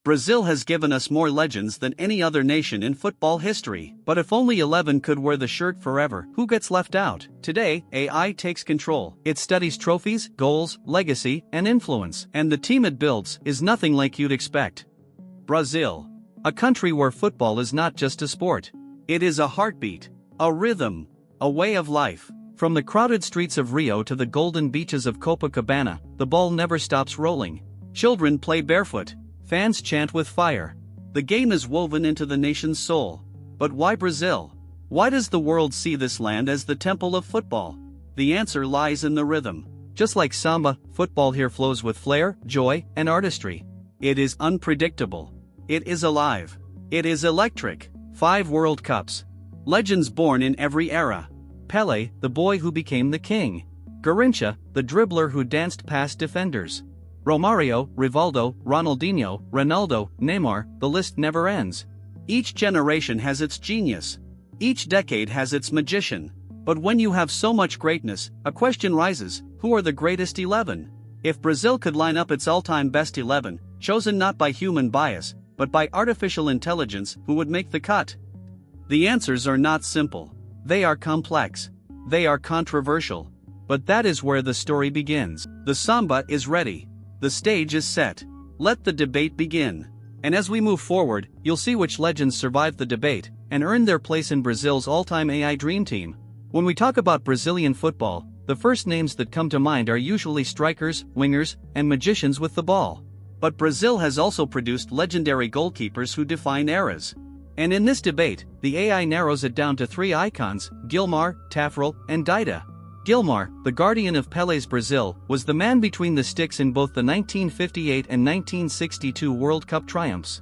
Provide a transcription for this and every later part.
Brazil has given us more legends than any other nation in football history. But if only 11 could wear the shirt forever, who gets left out? Today, AI takes control. It studies trophies, goals, legacy, and influence. And the team it builds is nothing like you'd expect. Brazil. A country where football is not just a sport. It is a heartbeat, a rhythm, a way of life. From the crowded streets of Rio to the golden beaches of Copacabana, the ball never stops rolling. Children play barefoot. Fans chant with fire. The game is woven into the nation's soul. But why Brazil? Why does the world see this land as the temple of football? The answer lies in the rhythm. Just like samba, football here flows with flair, joy, and artistry. It is unpredictable. It is alive. It is electric. 5 World Cups. Legends born in every era. Pelé, the boy who became the king. Garrincha, the dribbler who danced past defenders. Romario, Rivaldo, Ronaldinho, Ronaldo, Neymar, the list never ends. Each generation has its genius. Each decade has its magician. But when you have so much greatness, a question rises: who are the greatest 11? If Brazil could line up its all-time best 11, chosen not by human bias, but by artificial intelligence, who would make the cut? The answers are not simple. They are complex. They are controversial. But that is where the story begins. The samba is ready. The stage is set. Let the debate begin. And as we move forward, you'll see which legends survived the debate and earned their place in Brazil's all-time AI dream team. When we talk about Brazilian football, the first names that come to mind are usually strikers, wingers, and magicians with the ball. But Brazil has also produced legendary goalkeepers who define eras. And in this debate, the AI narrows it down to 3 icons: Neymar, Taffarel, and Dida. Neymar, the guardian of Pelé's Brazil, was the man between the sticks in both the 1958 and 1962 World Cup triumphs.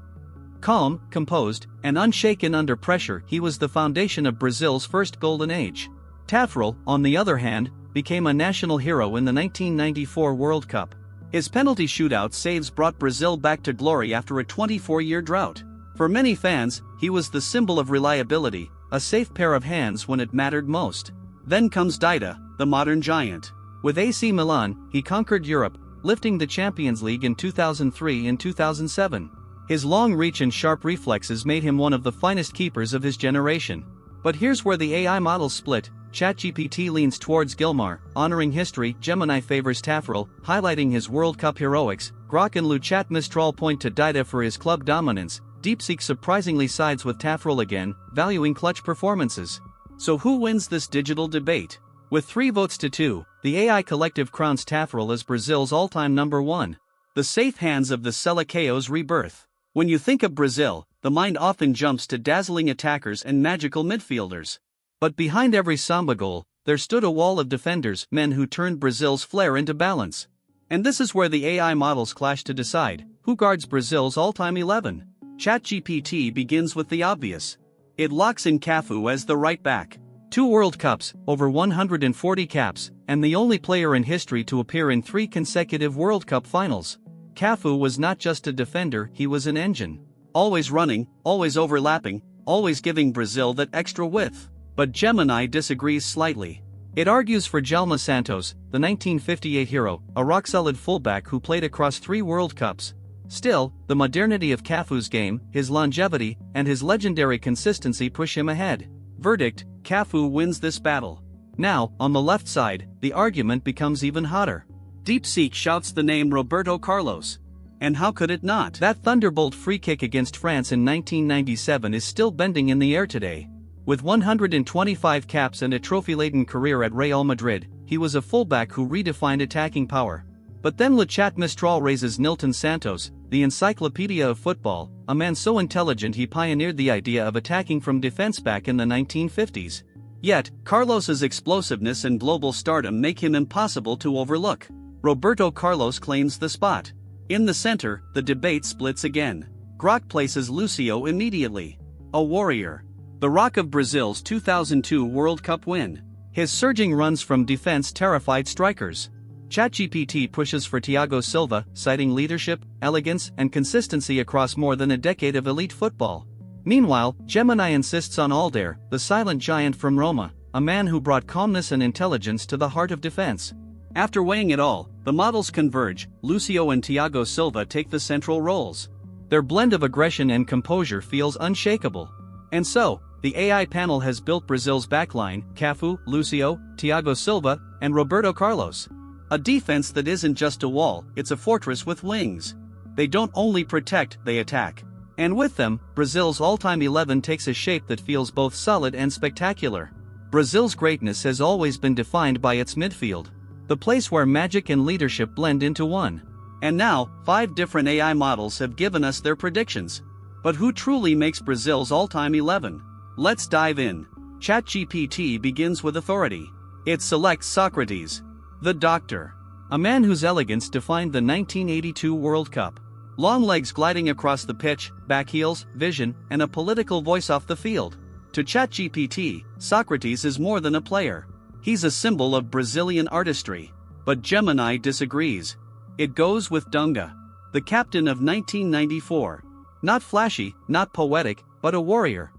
Calm, composed, and unshaken under pressure, he was the foundation of Brazil's first golden age. Taffarel, on the other hand, became a national hero in the 1994 World Cup. His penalty shootout saves brought Brazil back to glory after a 24-year drought. For many fans, he was the symbol of reliability, a safe pair of hands when it mattered most. Then comes Dida, the modern giant. With AC Milan, he conquered Europe, lifting the Champions League in 2003 and 2007. His long reach and sharp reflexes made him one of the finest keepers of his generation. But here's where the AI models split. ChatGPT leans towards Neymar, honoring history. Gemini favors Taffarel, highlighting his World Cup heroics. Grok and Luchat Mistral point to Dida for his club dominance. DeepSeek surprisingly sides with Taffarel again, valuing clutch performances. So who wins this digital debate? With 3 votes to 2, the AI collective crowns Taffarel as Brazil's all-time number 1. The safe hands of the Seleção's rebirth. When you think of Brazil, the mind often jumps to dazzling attackers and magical midfielders. But behind every samba goal, there stood a wall of defenders, men who turned Brazil's flair into balance. And this is where the AI models clash to decide who guards Brazil's all-time 11. ChatGPT begins with the obvious. It locks in Cafu as the right back. 2 World Cups, over 140 caps, and the only player in history to appear in 3 consecutive World Cup finals. Cafu was not just a defender, he was an engine. Always running, always overlapping, always giving Brazil that extra width. But Gemini disagrees slightly. It argues for Djalma Santos, the 1958 hero, a rock-solid fullback who played across 3 World Cups. Still, the modernity of Cafu's game, his longevity, and his legendary consistency push him ahead. Verdict: Cafu wins this battle. Now, on the left side, the argument becomes even hotter. DeepSeek shouts the name Roberto Carlos. And how could it not? That thunderbolt free kick against France in 1997 is still bending in the air today. With 125 caps and a trophy-laden career at Real Madrid, he was a fullback who redefined attacking power. But then Luchat Mistral raises Nilton Santos, the encyclopedia of football, a man so intelligent he pioneered the idea of attacking from defense back in the 1950s. Yet, Carlos's explosiveness and global stardom make him impossible to overlook. Roberto Carlos claims the spot. In the center, the debate splits again. Grok places Lucio immediately. A warrior. The rock of Brazil's 2002 World Cup win. His surging runs from defense terrified strikers. ChatGPT pushes for Thiago Silva, citing leadership, elegance, and consistency across more than a decade of elite football. Meanwhile, Gemini insists on Aldair, the silent giant from Roma, a man who brought calmness and intelligence to the heart of defense. After weighing it all, the models converge. Lucio and Thiago Silva take the central roles. Their blend of aggression and composure feels unshakable. And so, the AI panel has built Brazil's backline: Cafu, Lucio, Thiago Silva, and Roberto Carlos. A defense that isn't just a wall, it's a fortress with wings. They don't only protect, they attack. And with them, Brazil's all-time 11 takes a shape that feels both solid and spectacular. Brazil's greatness has always been defined by its midfield, the place where magic and leadership blend into one. And now, 5 different AI models have given us their predictions. But who truly makes Brazil's all-time 11? Let's dive in. ChatGPT begins with authority. It selects Socrates, the doctor, a man whose elegance defined the 1982 World Cup. Long legs gliding across the pitch, back heels, vision, and a political voice off the field. To ChatGPT, Socrates is more than a player. He's a symbol of Brazilian artistry. But Gemini disagrees. It goes with Dunga, the captain of 1994. Not flashy, not poetic, but a warrior.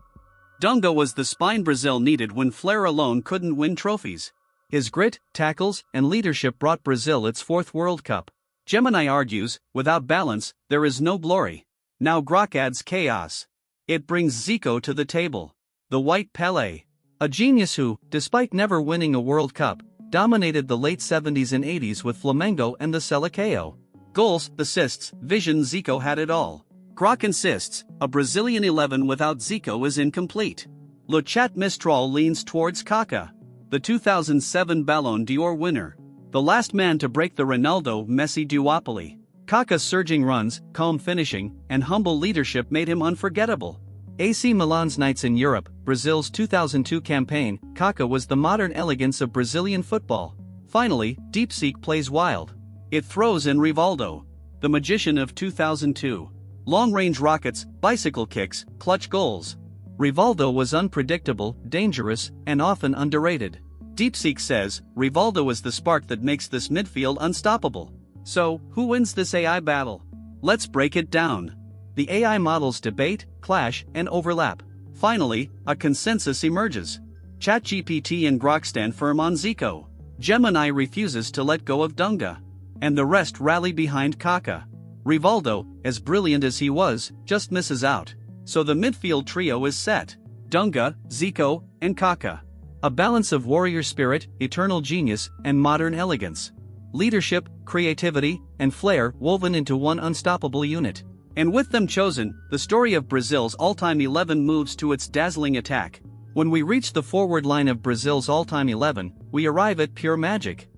Dunga was the spine Brazil needed when flair alone couldn't win trophies. His grit, tackles, and leadership brought Brazil its 4th World Cup. Gemini argues, without balance, there is no glory. Now Grok adds chaos. It brings Zico to the table. The white Pelé. A genius who, despite never winning a World Cup, dominated the late 70s and 80s with Flamengo and the Seleção. Goals, assists, vision. Zico had it all. Grok insists, a Brazilian 11 without Zico is incomplete. Le Chat Mistral leans towards Kaká, the 2007 Ballon d'Or winner. The last man to break the Ronaldo-Messi duopoly. Kaká's surging runs, calm finishing, and humble leadership made him unforgettable. AC Milan's nights in Europe, Brazil's 2002 campaign, Kaká was the modern elegance of Brazilian football. Finally, DeepSeek plays wild. It throws in Rivaldo, the magician of 2002. Long-range rockets, bicycle kicks, clutch goals. Rivaldo was unpredictable, dangerous, and often underrated. DeepSeek says, Rivaldo is the spark that makes this midfield unstoppable. So, who wins this AI battle? Let's break it down. The AI models debate, clash, and overlap. Finally, a consensus emerges. ChatGPT and Grok stand firm on Zico. Gemini refuses to let go of Dunga. And the rest rally behind Kaká. Rivaldo, as brilliant as he was, just misses out. So the midfield trio is set. Dunga, Zico, and Kaká. A balance of warrior spirit, eternal genius, and modern elegance. Leadership, creativity, and flair woven into one unstoppable unit. And with them chosen, the story of Brazil's all-time 11 moves to its dazzling attack. When we reach the forward line of Brazil's all-time 11, we arrive at pure magic.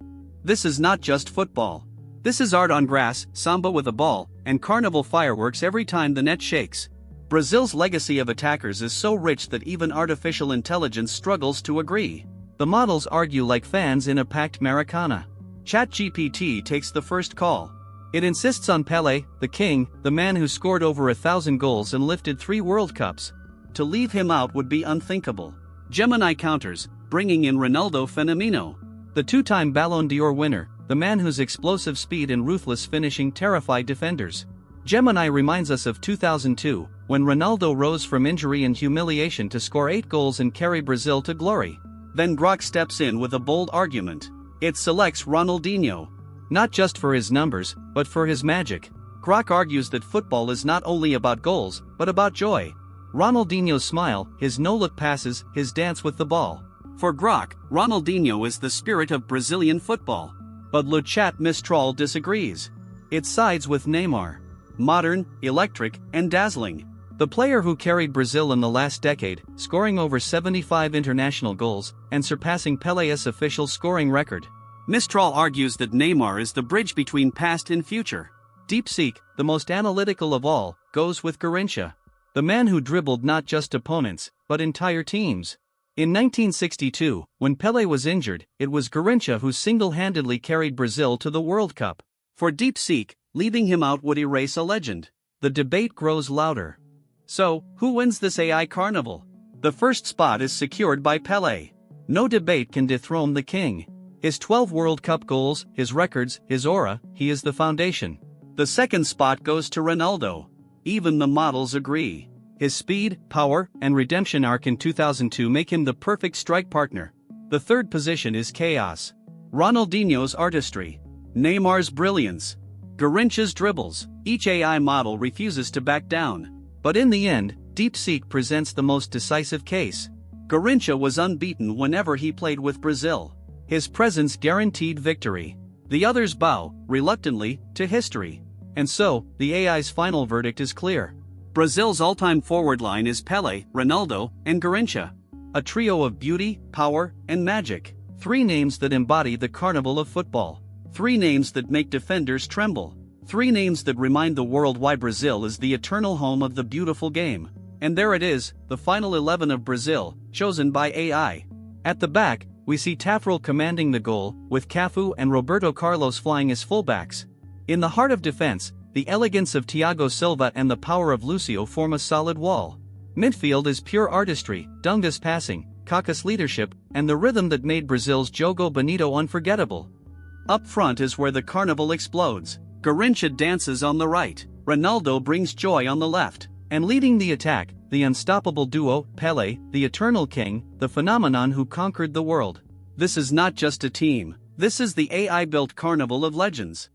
This is not just football. This is art on grass, samba with a ball, and carnival fireworks every time the net shakes. Brazil's legacy of attackers is so rich that even artificial intelligence struggles to agree. The models argue like fans in a packed Maracana. ChatGPT takes the first call. It insists on Pelé, the king, the man who scored over 1,000 goals and lifted 3 World Cups. To leave him out would be unthinkable. Gemini counters, bringing in Ronaldo Fenomeno, the 2-time Ballon d'Or winner, the man whose explosive speed and ruthless finishing terrified defenders. Gemini reminds us of 2002, when Ronaldo rose from injury and humiliation to score 8 goals and carry Brazil to glory. Then Grok steps in with a bold argument. It selects Ronaldinho. Not just for his numbers, but for his magic. Grok argues that football is not only about goals, but about joy. Ronaldinho's smile, his no-look passes, his dance with the ball. For Grok, Ronaldinho is the spirit of Brazilian football. But Le Chat Mistral disagrees. It sides with Neymar. Modern, electric, and dazzling. The player who carried Brazil in the last decade, scoring over 75 international goals, and surpassing Pelé's official scoring record. Mistral argues that Neymar is the bridge between past and future. DeepSeek, the most analytical of all, goes with Garrincha. The man who dribbled not just opponents, but entire teams. In 1962, when Pelé was injured, it was Garrincha who single-handedly carried Brazil to the World Cup. For DeepSeek, leaving him out would erase a legend. The debate grows louder. So, who wins this AI carnival? The first spot is secured by Pelé. No debate can dethrone the king. His 12 World Cup goals, his records, his aura, he is the foundation. The second spot goes to Ronaldo. Even the models agree. His speed, power, and redemption arc in 2002 make him the perfect strike partner. The third position is chaos. Ronaldinho's artistry. Neymar's brilliance. Garrincha's dribbles. Each AI model refuses to back down. But in the end, DeepSeek presents the most decisive case. Garrincha was unbeaten whenever he played with Brazil. His presence guaranteed victory. The others bow, reluctantly, to history. And so, the AI's final verdict is clear. Brazil's all-time forward line is Pelé, Ronaldo, and Garrincha. A trio of beauty, power, and magic. 3 names that embody the carnival of football. 3 names that make defenders tremble. 3 names that remind the world why Brazil is the eternal home of the beautiful game. And there it is, the final 11 of Brazil, chosen by AI. At the back, we see Taffarel commanding the goal, with Cafu and Roberto Carlos flying as fullbacks. In the heart of defense, the elegance of Thiago Silva and the power of Lucio form a solid wall. Midfield is pure artistry, Dunga's passing, Kaká's leadership, and the rhythm that made Brazil's Jogo Bonito unforgettable. Up front is where the carnival explodes. Garrincha dances on the right, Ronaldo brings joy on the left, and leading the attack, the unstoppable duo, Pelé, the eternal king, the phenomenon who conquered the world. This is not just a team, this is the AI-built carnival of legends.